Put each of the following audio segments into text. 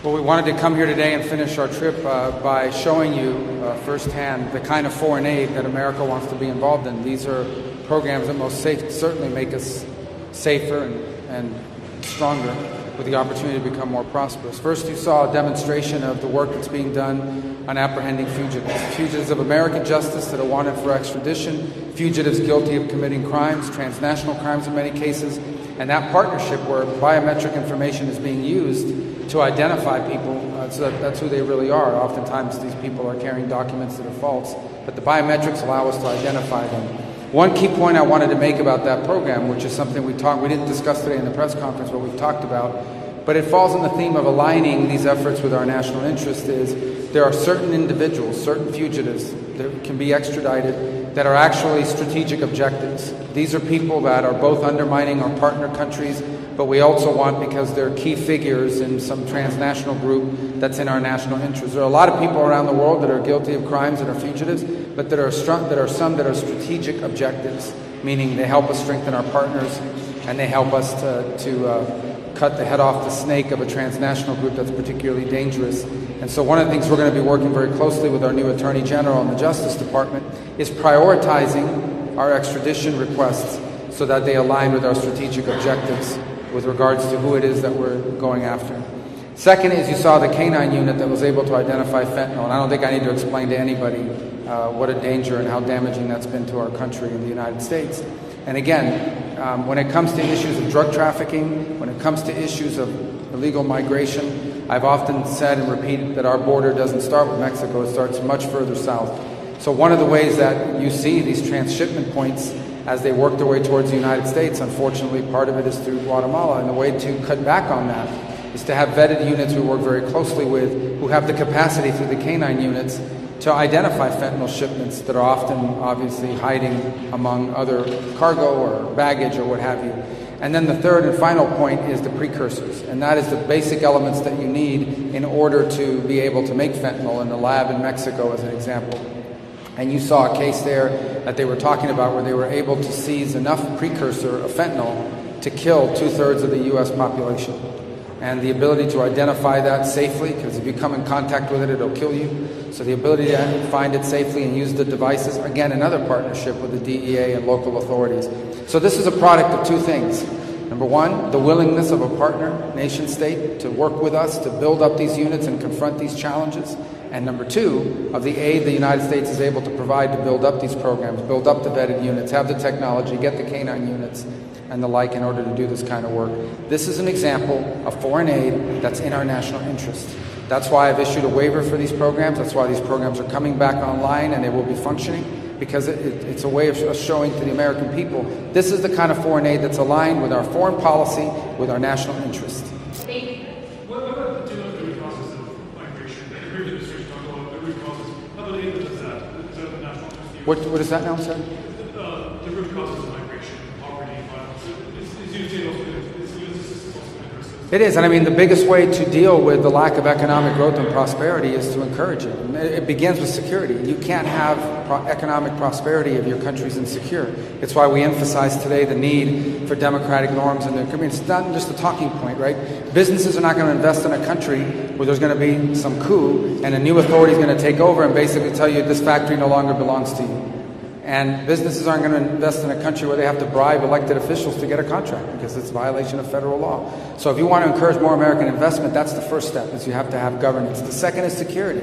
Well, we wanted to come here today and finish our trip by showing you firsthand the kind of foreign aid that America wants to be involved in. These are programs that most certainly make us safer and stronger, with the opportunity to become more prosperous. First, you saw a demonstration of the work that's being done on apprehending fugitives of American justice that are wanted for extradition, fugitives guilty of committing crimes, transnational crimes in many cases, and that partnership where biometric information is being used to identify people, so that's who they really are. Oftentimes these people are carrying documents that are false, but the biometrics allow us to identify them. One key point I wanted to make about that program, which is something we didn't discuss today in the press conference, but we've talked about, but it falls in the theme of aligning these efforts with our national interest, is there are certain individuals, certain fugitives that can be extradited that are actually strategic objectives. These are people that are both undermining our partner countries, but we also want, because they're key figures in some transnational group that's in our national interest. There are a lot of people around the world that are guilty of crimes and are fugitives, but there are some that are strategic objectives, meaning they help us strengthen our partners and they help us to cut the head off the snake of a transnational group that's particularly dangerous. And so one of the things we're going to be working very closely with our new Attorney General and the Justice Department is prioritizing our extradition requests so that they align with our strategic objectives with regards to who it is that we're going after. Second is, you saw the canine unit that was able to identify fentanyl, and I don't think I need to explain to anybody what a danger and how damaging that's been to our country in the United States. And again, when it comes to issues of drug trafficking, when it comes to issues of illegal migration, I've often said and repeated that our border doesn't start with Mexico, it starts much further south. So one of the ways that you see these transshipment points as they work their way towards the United States, unfortunately, part of it is through Guatemala, and the way to cut back on that is to have vetted units we work very closely with, who have the capacity through the canine units to identify fentanyl shipments that are often obviously hiding among other cargo or baggage or what have you. And then the third and final point is the precursors, and that is the basic elements that you need in order to be able to make fentanyl in the lab in Mexico, as an example. And you saw a case there that they were talking about where they were able to seize enough precursor of fentanyl to kill 2/3 of the U.S. population. And the ability to identify that safely, because if you come in contact with it, it'll kill you. So the ability to find it safely and use the devices, again, another partnership with the DEA and local authorities. So this is a product of two things. Number one, the willingness of a partner nation state to work with us to build up these units and confront these challenges. And number two, of the aid the United States is able to provide to build up these programs, build up the vetted units, have the technology, get the canine units, and the like in order to do this kind of work. This is an example of foreign aid that's in our national interest. That's why I've issued a waiver for these programs. That's why these programs are coming back online and they will be functioning, because it's a way of us showing to the American people this is the kind of foreign aid that's aligned with our foreign policy, with our national interest. What about the root causes of migration? The previous administration talked about the root causes. How about aid does that? Is that the national interest? What is that now, sir? The root causes of migration, poverty, violence. Is usually also It is, and I mean, the biggest way to deal with the lack of economic growth and prosperity is to encourage it. And it begins with security. You can't have economic prosperity if your country's insecure. It's why we emphasize today the need for democratic norms in the community. It's not just a talking point, right? Businesses are not going to invest in a country where there's going to be some coup and a new authority is going to take over and basically tell you this factory no longer belongs to you. And businesses aren't going to invest in a country where they have to bribe elected officials to get a contract, because it's a violation of federal law. So if you want to encourage more American investment, that's the first step, is you have to have governance. The second is security.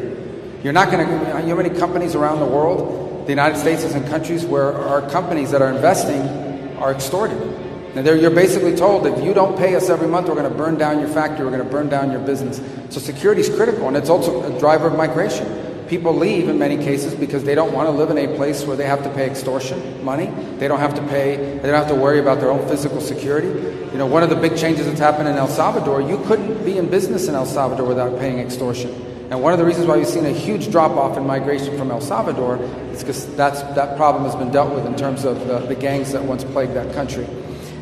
You're not going to, you know how many companies around the world, the United States is in countries where our companies that are investing are extorted. And you're basically told, if you don't pay us every month, we're going to burn down your factory, we're going to burn down your business. So security is critical, and it's also a driver of migration. People leave in many cases because they don't want to live in a place where they have to pay extortion money. They don't have to worry about their own physical security. You know, one of the big changes that's happened in El Salvador, you couldn't be in business in El Salvador without paying extortion. And one of the reasons why we've seen a huge drop-off in migration from El Salvador is because that problem has been dealt with in terms of the gangs that once plagued that country.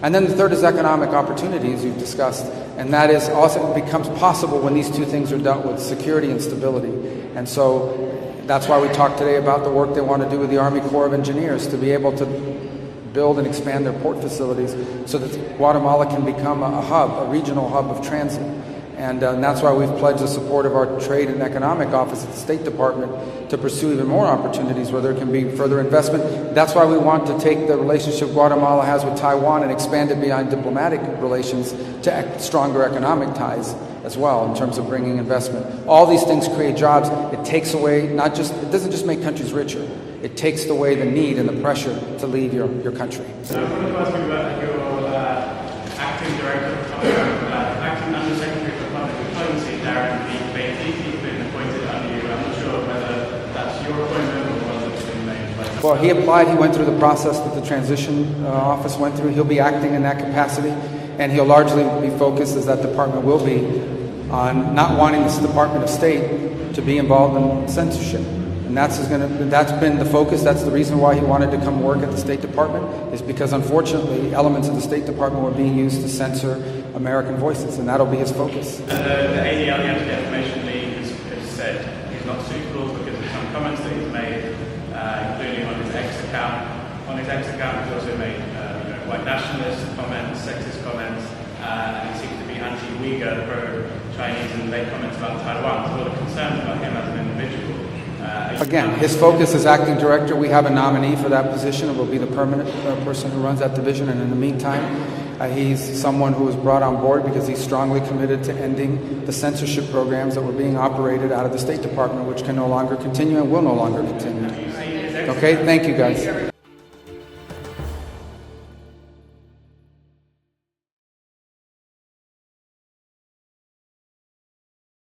And then the third is economic opportunity, as you've discussed. And that is also becomes possible when these two things are dealt with, security and stability. And so that's why we talked today about the work they want to do with the Army Corps of Engineers to be able to build and expand their port facilities so that Guatemala can become a hub, a regional hub of transit. And that's why we've pledged the support of our Trade and Economic Office at the State Department to pursue even more opportunities where there can be further investment. That's why we want to take the relationship Guatemala has with Taiwan and expand it beyond diplomatic relations to stronger economic ties as well in terms of bringing investment. All these things create jobs. It takes away it doesn't just make countries richer. It takes away the need and the pressure to leave your country. So I wanted to ask you about your acting director, acting undersecretary for public diplomacy, Darren B. He's been appointed under you. I'm not sure whether that's your appointment or one that's been made. Well, he applied. He went through the process that the transition office went through. He'll be acting in that capacity, and he'll largely be focused, as that department will be, on not wanting this Department of State to be involved in censorship. And that's been the focus. That's the reason why he wanted to come work at the State Department, is because unfortunately elements of the State Department were being used to censor American voices, and that'll be his focus. And the ADL, the Anti-Defamation League, has said he's not suitable because of some comments that he's made, including on his X account. On his X account, he's also made white nationalist comments, sexist comments, and he seems to be anti-Uyghur, pro-Chinese, and made comments about Taiwan. So a lot of concerns about him as an individual. Again, his focus as acting director. We have a nominee for that position. It will be the permanent person who runs that division. And in the meantime, he's someone who was brought on board because he's strongly committed to ending the censorship programs that were being operated out of the State Department, which can no longer continue and will no longer continue. Okay, thank you guys.